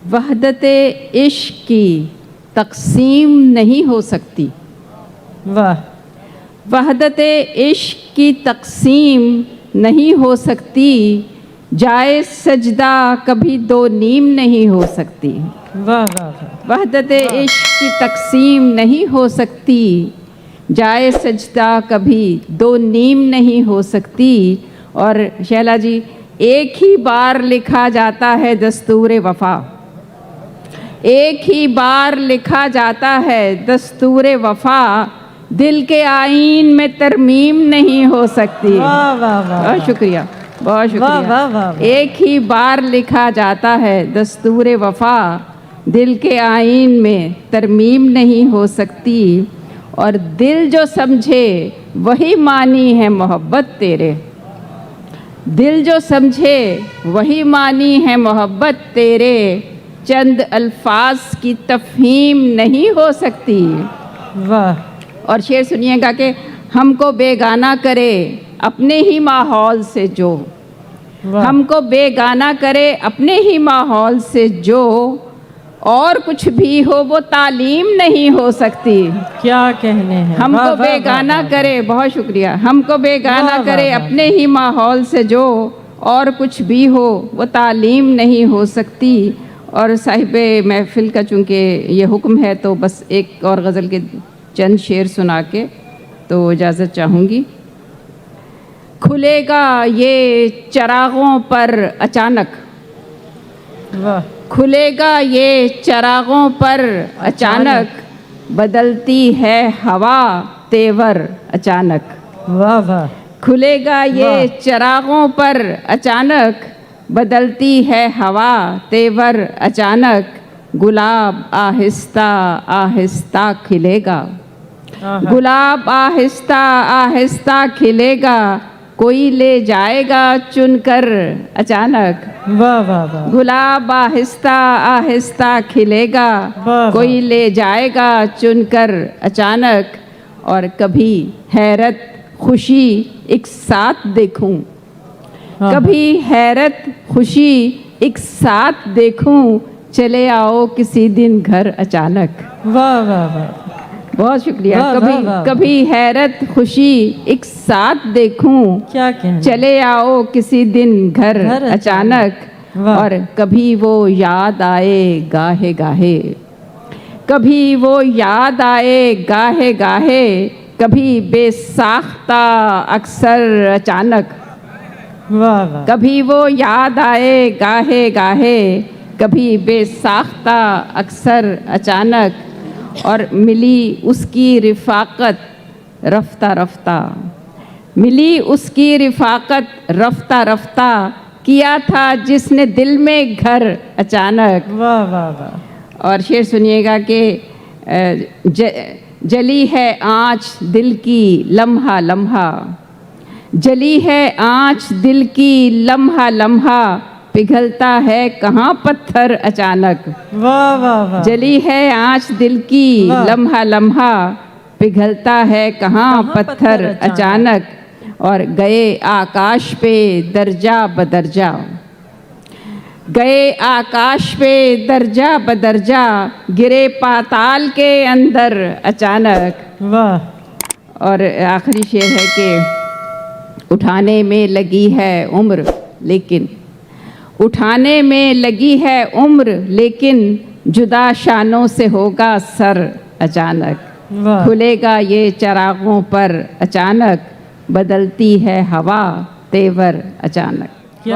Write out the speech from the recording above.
वहदते इश्क की तकसीम नहीं हो सकती। वाह। वहदते इश्क की तकसीम नहीं हो सकती, जाए सजदा कभी दो नीम नहीं हो सकती। वाह वाह वाह। वहदते इश्क की तकसीम नहीं हो सकती, जाए सजदा कभी दो नीम नहीं हो सकती। और शैला जी, एक ही बार लिखा जाता है दस्तूर वफ़ा, एक ही बार लिखा जाता है दस्तूर वफ़ा, दिल के आईन में तरमीम नहीं हो सकती। वाह वाह वाह। बहुत शुक्रिया, बहुत शुक्रिया। वाह वाह वाह। एक ही बार लिखा जाता है दस्तूर वफ़ा, दिल के आईन में तरमीम नहीं हो सकती। और दिल जो समझे वही मानी है मोहब्बत तेरे, दिल जो समझे वही मानी है मोहब्बत तेरे, चंद अल्फाज की तफहीम नहीं हो सकती। वाह। और शेर सुनिएगा कि हमको बेगाना करे अपने ही माहौल से जो, हमको बेगाना करे अपने ही माहौल से जो, और कुछ भी हो वो तालीम नहीं हो सकती। क्या कहने हैं। हमको बेगाना करे, बहुत शुक्रिया, हमको बेगाना करे अपने ही माहौल से जो, और कुछ भी हो वो तालीम नहीं हो सकती। और साहिबे महफिल का चूँकि ये हुक्म है तो बस एक और गज़ल के चंद शेर सुना के तो इजाज़त चाहूँगी। खुलेगा ये चरागों पर अचानक, वाह। खुलेगा ये चरागों पर अचानक, बदलती है हवा तेवर अचानक। वाह वाह। खुलेगा ये चरागों पर अचानक, बदलती है हवा तेवर अचानक, गुलाब आहिस्ता आहिस्ता खिलेगा, गुलाब आहिस्ता आहिस्ता खिलेगा, कोई ले जाएगा चुनकर अचानक। वाह वाह वाह। गुलाब आहिस्ता आहिस्ता खिलेगा, कोई ले जाएगा चुनकर अचानक। और कभी हैरत खुशी एक साथ देखूं, कभी हैरत खुशी एक साथ देखूं, चले आओ किसी दिन घर अचानक। वाह वाह वाह। बहुत शुक्रिया। वाह, कभी वाह, वाह। कभी हैरत खुशी एक साथ देखूं, क्या कहने। चले आओ किसी दिन घर अचानक। वाह। और कभी वो याद आए गाहे गाहे, कभी वो याद आए गाहे गाहे, कभी बेसाख्ता अक्सर अचानक। वाह वाह। कभी वो याद आए गाहे गाहे, कभी बेसाख्ता अक्सर अचानक। और मिली उसकी रिफ़ाक़त रफ्ता रफ्ता, मिली उसकी रिफ़ाक़त रफ्ता रफ्ता, किया था जिसने दिल में घर अचानक। वाह वाह वाह। और शेर सुनिएगा कि जली है आँच दिल की लम्हा लम्हा, जली है आँच दिल की लम्हा लम्हा, पिघलता है कहाँ पत्थर अचानक। वाह वाह वाह। जली है आँच दिल की लम्हा लम्हा, पिघलता है कहाँ पत्थर अचानक। और गए आकाश पे दर्जा बदर्जा, गए आकाश पे दर्जा बदर्जा, गिरे पाताल के अंदर अचानक। वाह। और आखिरी शेर है कि उठाने में लगी है उम्र लेकिन, उठाने में लगी है उम्र लेकिन, जुदा शानों से होगा सर अचानक। खुलेगा ये चरागों पर अचानक, बदलती है हवा तेवर अचानक। क्या